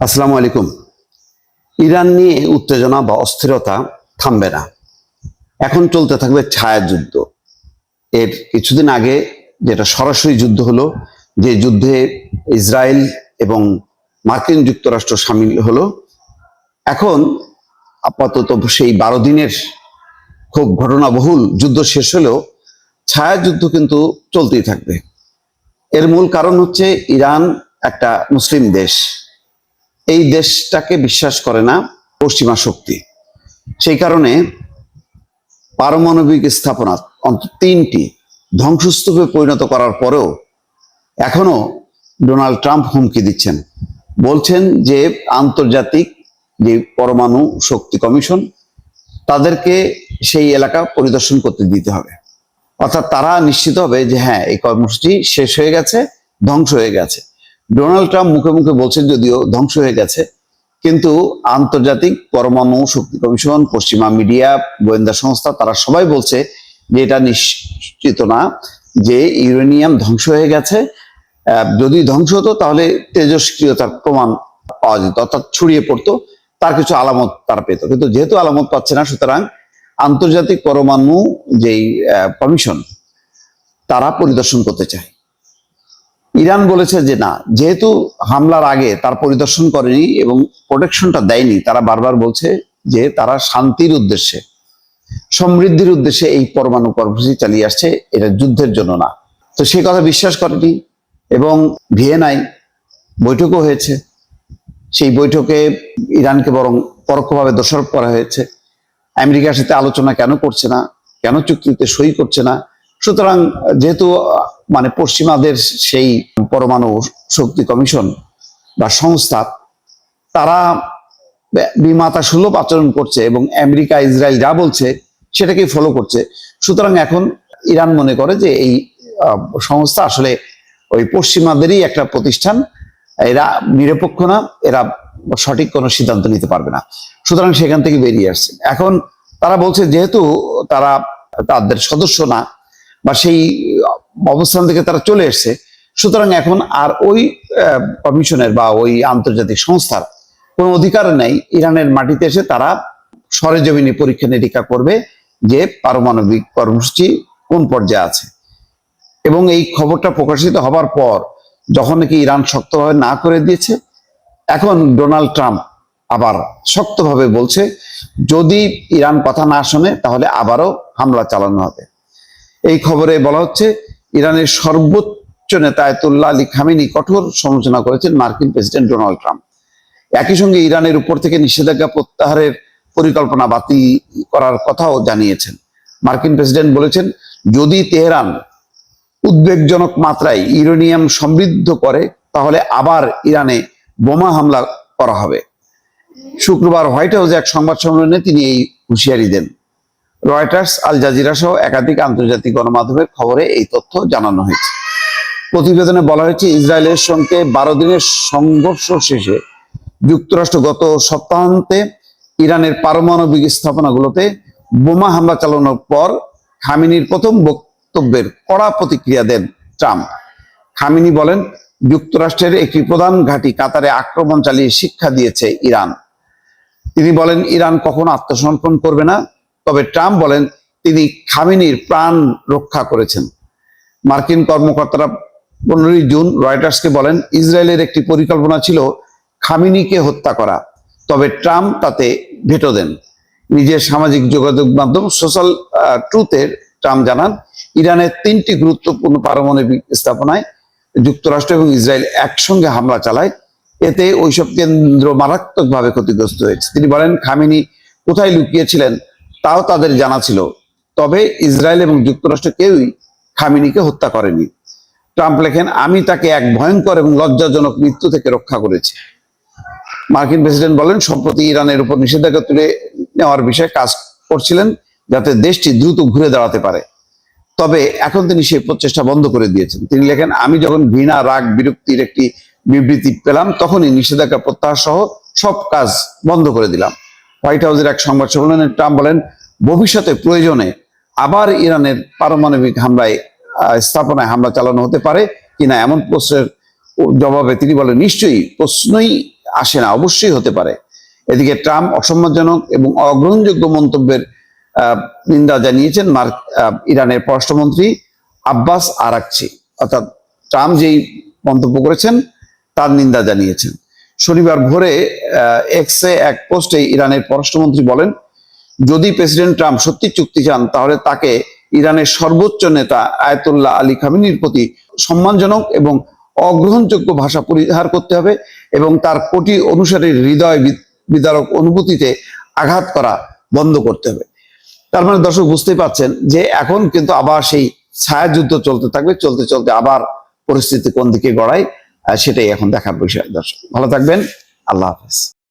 আসসালামু আলাইকুম। ইরান নিয়ে উত্তেজনা বা অস্থিরতা থামবে না। এখন চলতে থাকবে ছায়াযুদ্ধ। এর কিছুদিন আগে যেটা সরাসরি যুদ্ধ হলো, যে যুদ্ধে ইসরায়েল এবং মার্কিন যুক্তরাষ্ট্র সামিল হলো, এখন আপাতত সেই 12 দিনের খুব ঘটনাবহুল যুদ্ধ শেষ হলেও ছায়াযুদ্ধ কিন্তু চলতেই থাকবে। এর মূল কারণ হচ্ছে ইরান একটা মুসলিম দেশ। এই দেশটাকে বিশ্বাস করে না পশ্চিমা শক্তি। সেই কারণে পারমাণবিক স্থাপনা অন্তত 3টি ধ্বংসস্তূপে পরিণত করার পরেও এখনো ডোনাল্ড ট্রাম্প হুমকি দিচ্ছেন, বলছেন যে আন্তর্জাতিক যে পরমাণু শক্তি কমিশন তাদেরকে সেই এলাকা পরিদর্শন করতে দিতে হবে। অর্থাৎ তারা নিশ্চিত হবে যে হ্যাঁ, এই কর্মসূচি শেষ হয়ে গেছে, ধ্বংস হয়ে গেছে। ডোনাল্ড ট্রাম্প মুখে মুখে বলছেন যদিও ধ্বংস হয়ে গেছে, কিন্তু আন্তর্জাতিক পরমাণু শক্তি কমিশন, পশ্চিমা মিডিয়া, গোয়েন্দা সংস্থা তারা সবাই বলছে যে এটা নিশ্চিত না যে ইউরেনিয়াম ধ্বংস হয়ে গেছে। যদি ধ্বংস হতো তাহলে তেজস্ক্রিয়তার প্রমাণ পাওয়া যেত, অর্থাৎ ছড়িয়ে পড়তো, তার কিছু আলামত তারা পেত। কিন্তু যেহেতু আলামত পাচ্ছে না, সুতরাং আন্তর্জাতিক পরমাণু যেই কমিশন তারা পরিদর্শন করতে চায়। ইরান বলেছে যে না, যেহেতু হামলার আগে তার পরিদর্শন করেনি এবং প্রোটেকশনটা দেয়নি, তারা বারবার বলছে যে তারা শান্তির উদ্দেশ্যে, সমৃদ্ধির উদ্দেশ্যে এই পরমাণু কর্মসূচি চালিয়ে আসছে, এটা যুদ্ধের জন্য না। তো সেই কথা বিশ্বাস করেনি এবং ভিয়েনায় বৈঠকও হয়েছে। সেই বৈঠকে ইরানকে বরং পরোক্ষভাবে দোষারোপ করা হয়েছে। আমেরিকার সাথে আলোচনা কেন করছে না, কেন চুক্তিতে সই করছে না। সুতরাং যেহেতু পশ্চিমাদের সেই পরমাণু শক্তি কমিশন বা সংস্থা তারা বিমাতা সুলভ আচরণ করছে এবং আমেরিকা ইসরায়েল যা বলছে সেটাকেই ফলো করছে, সুতরাং এখন ইরান মনে করে যে এই সংস্থা আসলে ওই পশ্চিমাদেরই একটা প্রতিষ্ঠান, এরা নিরপেক্ষ না, এরা সঠিক কোনো সিদ্ধান্ত নিতে পারবে না। সুতরাং সেখান থেকে বেরিয়ে আসছে। এখন তারা বলছে যেহেতু তারা তাদের সদস্য না বা সেই অবস্থান থেকে তারা চলে এসছে, সুতরাং এখন আর ওই কমিশনের বা ওই আন্তর্জাতিক সংস্থার কোনো অধিকার নেই ইরানের মাটিতে এসে তারা সরেজমিনে পরীক্ষা নিরীক্ষা করবে যে পারমাণবিক কর্মসূচি কোন পর্যায়ে আছে। এবং এই খবরটা প্রকাশিত হবার পর যখন নাকি ইরান শক্তভাবে না করে দিয়েছে, এখন ডোনাল্ড ট্রাম্প আবার শক্তভাবে বলছে যদি ইরান কথা না শোনে তাহলে আবারও হামলা চালানো হবে। এই খবরে বলা হচ্ছে ইরানের সর্বোচ্চ নেতা আয়াতুল্লাহ আলী খামেনি কঠোর সমালোচনা করেছেন মার্কিন প্রেসিডেন্ট ডোনাল্ড ট্রাম্প। একই সঙ্গে ইরানের উপর থেকে নিষেধাজ্ঞা প্রত্যাহারের পরিকল্পনা বাতিল করার কথাও জানিয়েছেন। মার্কিন প্রেসিডেন্ট বলেছেন যদি তেহরান উদ্বেগজনক মাত্রায় ইউরেনিয়াম সমৃদ্ধ করে তাহলে আবার ইরানে বোমা হামলা করা হবে। শুক্রবার হোয়াইট হাউসে এক সংবাদ সম্মেলনে তিনি এই হুঁশিয়ারি দেন। রয়টার্স, আল জাজিরা সহ একাধিক আন্তর্জাতিক গণমাধ্যমের খবরে এই তথ্য জানানো হয়েছে। প্রতিবেদনে বলা হয়েছে ইসরায়েলের সঙ্গে 12 দিনের সংঘর্ষ শেষে যুক্তরাষ্ট্র গত সপ্তাহান্তে ইরানের পারমাণবিক স্থাপনাগুলোতে বোমা হামলা চালানোর পর খামেনির প্রথম বক্তব্যের কড়া প্রতিক্রিয়া দেন ট্রাম্প। খামেনি বলেন যুক্তরাষ্ট্রের একটি প্রধান ঘাঁটি কাতারে আক্রমণ চালিয়ে শিক্ষা দিয়েছে ইরান। তিনি বলেন ইরান কখনো আত্মসমর্পণ করবে না। তবে ট্রাম্প বলেন তিনি খামেনির প্রাণ রক্ষা করেছেন। মার্কিন কর্মকর্তারা 15 জুন রয়টার্সকে বলেন ইসরায়েলের একটি পরিকল্পনা ছিল খামেনিকে হত্যা করা, তবে ট্রাম্প তাতে ভেটো দেন। নিজের সামাজিক যোগাযোগ মাধ্যম সোশ্যাল ট্রুথের ট্রাম্প জানান ইরানের 3টি গুরুত্বপূর্ণ পারমাণবিক স্থাপনায় যুক্তরাষ্ট্র এবং ইসরায়েল একসঙ্গে হামলা চালায়, এতে ওইসব কেন্দ্র মারাত্মকভাবে ক্ষতিগ্রস্ত হয়েছে। তিনি বলেন খামেনি কোথায় লুকিয়েছিলেন তাও তাদের জানা ছিল, তবে ইসরায়েল এবং যুক্তরাষ্ট্র কেউই খামেনিকে হত্যা করেনি। ট্রাম্প লেখেন আমি তাকে এক ভয়ঙ্কর এবং লজ্জাজনক মৃত্যু থেকে রক্ষা করেছি। মার্কিন প্রেসিডেন্ট বলেন সম্প্রতি ইরানের উপর নিষেধাজ্ঞা তুলে নেওয়ার বিষয়ে কাজ করছিলেন যাতে দেশটি দ্রুত ঘুরে দাঁড়াতে পারে, তবে এখন তিনি সেই প্রচেষ্টা বন্ধ করে দিয়েছেন। তিনি লেখেন আমি যখন ঘৃণা, রাগ, বিরক্তির একটি বিবৃতি পেলাম তখনই নিষেধাজ্ঞা প্রত্যাহার সহ সব কাজ বন্ধ করে দিলাম। হোয়াইট হাউসের এক সংবাদ সম্মেলনে ট্রাম্প বলেন ভবিষ্যতে প্রয়োজনে আবার ইরানের পারমাণবিক স্থাপনায় হামলা চালানো হতে পারে কিনা এমন প্রশ্নের জবাবে তিনি বলেন নিশ্চয়ই প্রশ্নই আসে না, অবশ্যই হতে পারে। এদিকে ট্রাম্প অসম্মানজনক এবং অগ্রহণযোগ্য মন্তব্যের নিন্দা জানিয়েছেন ইরানের পররাষ্ট্রমন্ত্রী আব্বাস আরাকচি। অর্থাৎ ট্রাম্প যেই মন্তব্য করেছেন তার নিন্দা জানিয়েছেন। শনিবার ভোরে এক্সে এক পোস্টে ইরানের পররাষ্ট্রমন্ত্রী বলেন, যদি প্রেসিডেন্ট ট্রাম্প সত্যি চুক্তি চান তাহলে তাকে ইরানের সর্বোচ্চ নেতা আয়াতুল্লাহ আলী খামেনির প্রতি সম্মানজনক এবং অগ্রহণযোগ্য ভাষা পরিহার করতে হবে এবং তার কোটি অনুসারীর হৃদয় বিদারক অনুভূতিতে আঘাত করা বন্ধ করতে হবে। তার মানে দর্শক বুঝতেই পাচ্ছেন যে এখন কিন্তু আবার সেই ছায়াযুদ্ধ চলতে থাকবে, চলতে চলতে আবার পরিস্থিতি কোন দিকে গড়ায় সেটাই এখন দেখার বিষয়। দর্শক ভালো থাকবেন, আল্লাহ হাফেজ।